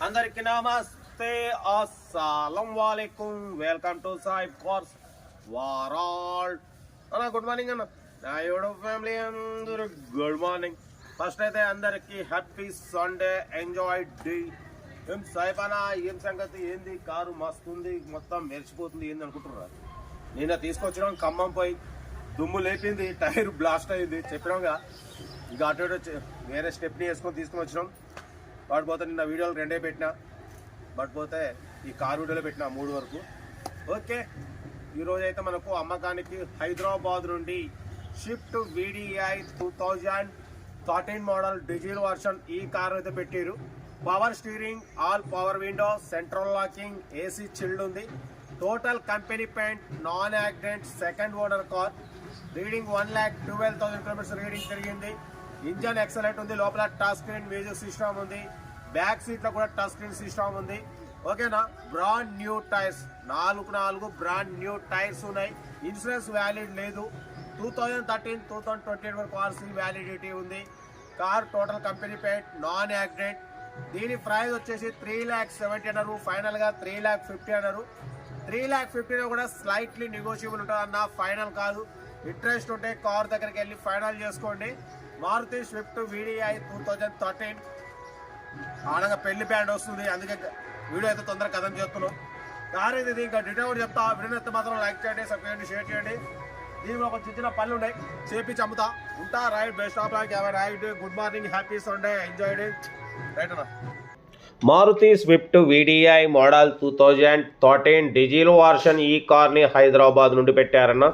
అందరికీ నమస్తే, అస్సలం వాలేకుం. Welcome to Saib cars world. అన్న గుడ్ మార్నింగ్ అన్న. నా యూట్యూబ్ ఫ్యామిలీ అందరూ గుడ్ మార్నింగ్. ఫస్ట్ అయితే అందరికి హ్యాపీ సండే, ఎంజాయ్ డే. ఏం సాయిబ్ అన్న, ఏం సంగతి, ఏంది కారు మస్తుంది, మొత్తం మెరిచిపోతుంది ఏంది అనుకుంటున్నారు. నిన్న తీసుకొచ్చినాం ఖమ్మం పోయి, దుమ్ము లేపింది, టైర్ బ్లాస్ట్ అయింది చెప్పినాంగా. ఇక అటు ఇటు వేరే స్టెప్ని వేసుకొని తీసుకొని వచ్చినాం. వాటి పోతే నిన్న వీడియోలు 2 పెట్టినా, బట్ పోతే ఈ కార్ వీడియోలో పెట్టినా 3 వరకు. ఓకే, ఈరోజు అయితే మనకు అమ్మకానికి హైదరాబాద్ నుండి Swift VDI 2013 model diesel version ఈ కార్ అయితే పెట్టారు. Power steering, all power window, central locking, AC chilled ఉంది. Total company paint, non accident, second owner car. Reading 1,12,000 kilometres reading తిరిగింది. ఇంజన్ ఎక్సలెంట్ ఉంది. లోపల టచ్ స్క్రీన్ మ్యూజిక్ సిస్టమ్ ఉంది. Back seat లో కూడా టచ్ స్క్రీన్ సిస్టమ్ ఉంది. ఓకేనా. Brand new tyres, 4 brand new tyres ఉన్నాయి. ఇన్సూరెన్స్ వ్యాలిడ్ లేదు. 2013-2028 వరకు RC వ్యాలిడిటీ ఉంది. Car total company paint, non accident. దీని ప్రైస్ వచ్చేసి 3,70,000 అన్నారు. ఫైనల్ గా 3,50,000 అన్నారు. 3,50,000 కూడా స్లైట్లీ నెగోషియబుల్ ఉంటుంది అన్న, ఫైనల్ కాదు. ఇంట్రెస్ట్ ఉంటే కార్ దగ్గరికి వెళ్ళి ఫైనల్ చేసుకోండి. మారుతి స్విఫ్ట్ VDI 2013 ఆనగా పెళ్లి బ్యాండ్ వస్తుంది, అందుకే వీడియో అయితే తొందరగా కథం చేస్తున్నాం. కార్ ఇది ఇంకా డీటెయిల్ చెప్తా. వీడియో అయితే మాత్రం లైక్ చేయండి, సబ్స్క్రైబ్ చేయండి, షేర్ చేయండి. దీనిలో ఒక చిన్న పనులు ఉన్నాయి, చేపించి అమ్ముతా ఉంటా. Right, best of luck, right. Good morning, happy Sunday, enjoy day. Right అన్న. Maruti Swift VDI model 2013 diesel version ఈ కార్ని హైదరాబాద్ నుండి పెట్టారన్న.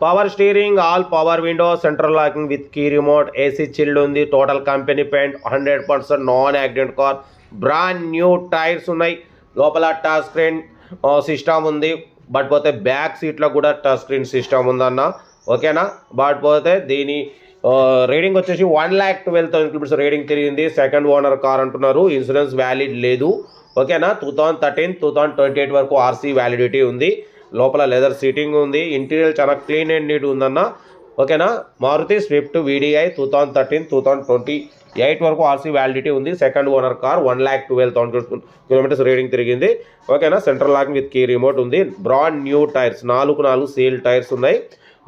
Power steering, all power window, central locking with key remote, AC chilled ఉంది. Total company paint, 100% non accident car. Brand new tyres ఉన్నాయి. లోపల touch screen system ఉంది. But పోతే బ్యాక్ సీట్లో కూడా టచ్ స్క్రీన్ సిస్టమ్ ఉందన్న. ఓకేనా. బట్ పోతే దీని రీడింగ్ వచ్చేసి 1,12,000 కిలోమీటర్స్ రీడింగ్ తిరిగింది. సెకండ్ ఓనర్ కార్ అంటున్నారు. ఇన్సూరెన్స్ వ్యాలిడ్ లేదు. ఓకేనా. 2013-2028 వరకు RC వ్యాలిడిటీ ఉంది. లోపల లెదర్ సీటింగ్ ఉంది. ఇంటీరియర్ చాలా క్లీన్ అండ్ నీట్ ఉందన్న. ఓకేనా. మారుతి స్విఫ్ట్ VDI 2013-2028 వరకు RC వ్యాలిడిటీ ఉంది. Second owner car, 1,12,000 kilometres reading తిరిగింది. ఓకేనా. Central locking with key remote ఉంది. Brand new tyres, 4 seal tyres ఉన్నాయి.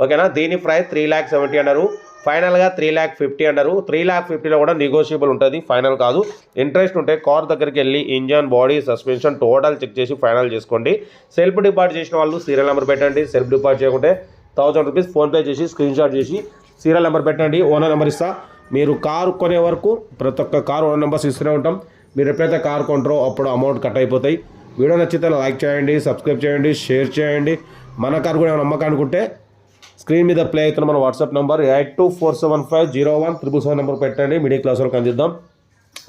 ఓకేనా. దీని ప్రైస్ 3,70,000 అన్నారు. ఫైనల్గా 3,50,000 అన్నారు. 3,50,000లో కూడా నెగోషియబుల్ ఉంటుంది, ఫైనల్ కాదు. ఇంట్రెస్ట్ ఉంటే కార్ దగ్గరికి వెళ్ళి engine, body, suspension total check చేసి ఫైనల్ చేసుకోండి. సెల్ఫ్ డిపాజిట్ చేసిన వాళ్ళు సీరియల్ నెంబర్ పెట్టండి. సెల్ఫ్ డిపాజిట్ చేయకుంటే 1,000 రూపీస్ ఫోన్పే చేసి స్క్రీన్ షాట్ చేసి సీరియల్ నెంబర్ పెట్టండి. ఓనర్ నెంబర్ ఇస్తా. మీరు కారు కొనే వరకు ప్రతి ఒక్క కారు ఓనర్ నెంబర్స్ ఇస్తూనే ఉంటాం. మీరు ఎప్పుడైతే కారు కొంటారో అప్పుడు అమౌంట్ కట్ అయిపోతాయి. వీడియో నచ్చితే లైక్ చేయండి, సబ్స్క్రైబ్ చేయండి, షేర్ చేయండి. మన కారు కూడా నమ్మకం అనుకుంటే స్క్రీన్ మీద ప్లే అవుతున్న మన వాట్సాప్ నెంబర్ 8247501777 నెంబర్ పెట్టండి. మిడిల్ క్లాస్ వాళ్ళకి అందిద్దాం.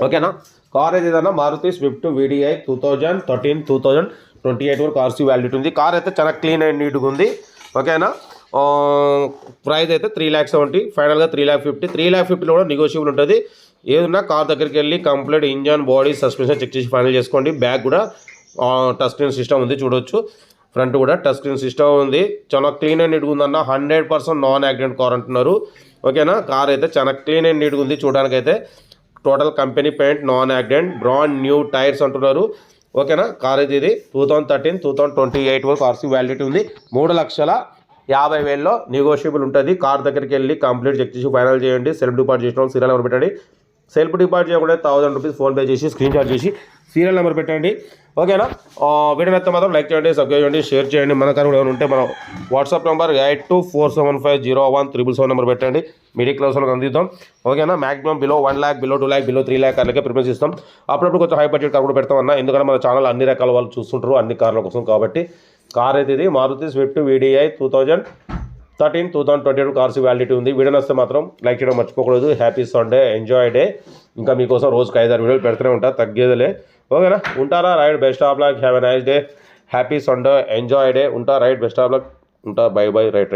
ఓకేనా. కార్ ఏదైనా మారుతి స్విఫ్ట్ VDI 2013-2028 వరకు RC వ్యాలిడిటీ ఉంది. కార్ అయితే చాలా క్లీన్ అండ్ నీట్గా ఉంది. ఓకేనా. ప్రైస్ అయితే 3,70,000, ఫైనల్గా 3,50,000. 3,50,000లో కూడా నెగోషియబుల్ ఉంటుంది. ఏదన్నా కార్ దగ్గరికి వెళ్ళి complete engine, body, suspension check చేసి ఫైనల్ చేసుకోండి. బ్యాక్ కూడా టచ్ స్క్రీన్ సిస్టమ్ ఉంది, చూడొచ్చు. ఫ్రంట్ కూడా టచ్ స్క్రీన్ సిస్టమ్ ఉంది. చాలా క్లీన్ అండ్ నీట్గా ఉందన్న. 100% నాన్ యాక్సిడెంట్ కార్ అంటున్నారు. ఓకేనా. కార్ అయితే చాలా క్లీన్ అండ్ నీట్గా ఉంది చూడడానికి అయితే. Total company paint, non accident, brand new tyres అంటున్నారు. ఓకేనా. కార్ అయితే ఇది 2013-2028 వరకు RC వ్యాలిడిటీ ఉంది. 3,50,000లో నెగోషియబుల్ ఉంటుంది. కార్ దగ్గరికి వెళ్ళి కంప్లీట్ చెక్ చేసి ఫైనల్ చేయండి. సెల్ఫ్ డిపాజిట్ చేసిన వాళ్ళు సీరియల్ నెంబర్ పెట్టండి. సెల్ఫ్ డిపాజిట్ చేయకుండా 1,000 రూపీస్ ఫోన్పే చేసి స్క్రీన్ షాట్ చేసి సీరియల్ నెంబర్ పెట్టండి. ఓకేనా. వీడియో నచ్చితే మాత్రం లైక్ చేయండి, సబ్స్క్రైబ్ చేయండి, షేర్ చేయండి. మన కారు ఏమైనా ఉంటే మన వాట్సాప్ నెంబర్ 8247501777 నెంబర్ పెట్టండి. మిడిల్ క్లాస్ వాళ్ళకి అందిద్దాం. ఓకేనా. Maximum below 1 lakh, below 2 lakh, below 3 lakh కార్లకే ప్రిఫరెన్స్ ఇస్తాం. అప్పుడప్పుడు కొంచెం హై బడ్జెట్ కార్ కూడా పెడతామన్నా. ఎందుకంటే మన ఛానల్ అన్ని రకాల వాళ్ళు చూస్తుంటారు, అన్ని కార్ల కోసం. కాబట్టి కార్ అయితే ఇది Maruti Swift VDI 2013-2028 RC validity ఉంది. వీడియో నచ్చితే మాత్రం లైక్ చేయడం మర్చిపోకూడదు. Happy Sunday, enjoy day. ఇంకా మీకోసం రోజుకి 5-6 వీడియోలు పెడుతూనే ఉంటా, తగ్గేదిలే. ఓకేనా. ఉంటారా. Right, best of luck, have a nice day, happy Sunday, enjoy day. ఉంటా. Right, best of luck. ఉంటా. Bye bye. రైట్.